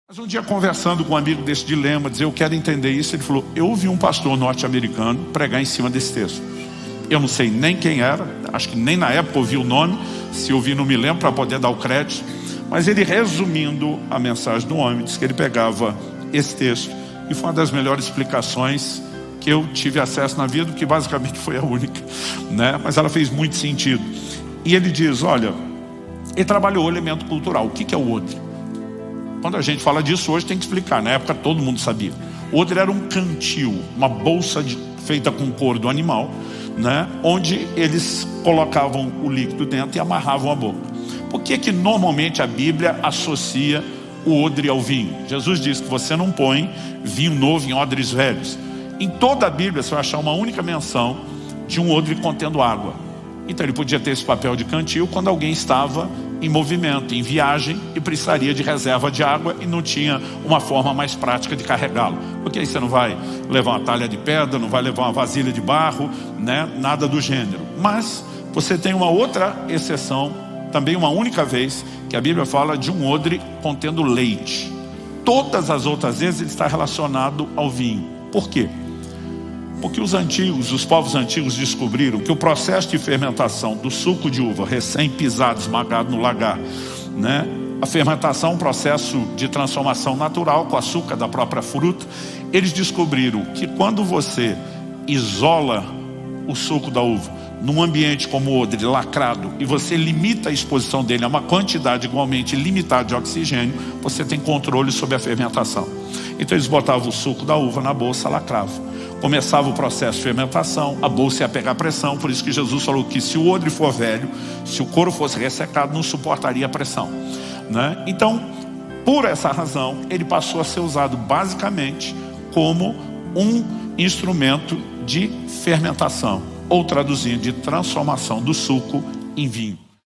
Mas um dia, conversando com um amigo desse dilema, dizer, eu quero entender isso, ele falou, eu ouvi um pastor norte-americano pregar em cima desse texto. Eu não sei nem quem era, acho que nem na época ouvi o nome, se ouvi não me lembro para poder dar o crédito, mas ele, resumindo a mensagem do homem, disse que ele pegava esse texto, e foi uma das melhores explicações que eu tive acesso na vida, que basicamente foi a única, né? Mas ela fez muito sentido. E ele diz, olha, ele trabalhou o elemento cultural. O que é o odre? Quando a gente fala disso hoje tem que explicar, na época todo mundo sabia. O odre era um cantil, uma bolsa feita com couro do animal, né? Onde eles colocavam o líquido dentro e amarravam a boca. Por que normalmente a Bíblia associa o odre ao vinho? Jesus diz que você não põe vinho novo em odres velhos. Em toda a Bíblia você vai achar uma única menção de um odre contendo água. Então ele podia ter esse papel de cantil quando alguém estava em movimento, em viagem, e precisaria de reserva de água e não tinha uma forma mais prática de carregá-lo. Porque aí você não vai levar uma talha de pedra, não vai levar uma vasilha de barro, né? Nada do gênero. Mas você tem uma outra exceção, também uma única vez, que a Bíblia fala de um odre contendo leite. Todas as outras vezes ele está relacionado ao vinho. Por quê? Porque os povos antigos descobriram que o processo de fermentação do suco de uva recém-pisado, esmagado no lagar, né? A fermentação é um processo de transformação natural com açúcar da própria fruta. Eles descobriram que quando você isola o suco da uva num ambiente como o odre, lacrado, e você limita a exposição dele a uma quantidade igualmente limitada de oxigênio, você tem controle sobre a fermentação. Então eles botavam o suco da uva na bolsa, lacravam. Começava o processo de fermentação, a bolsa ia pegar pressão, por isso que Jesus falou que se o odre for velho, se o couro fosse ressecado, não suportaria a pressão, né? Então, por essa razão, ele passou a ser usado basicamente como um instrumento de fermentação, ou traduzindo, de transformação do suco em vinho.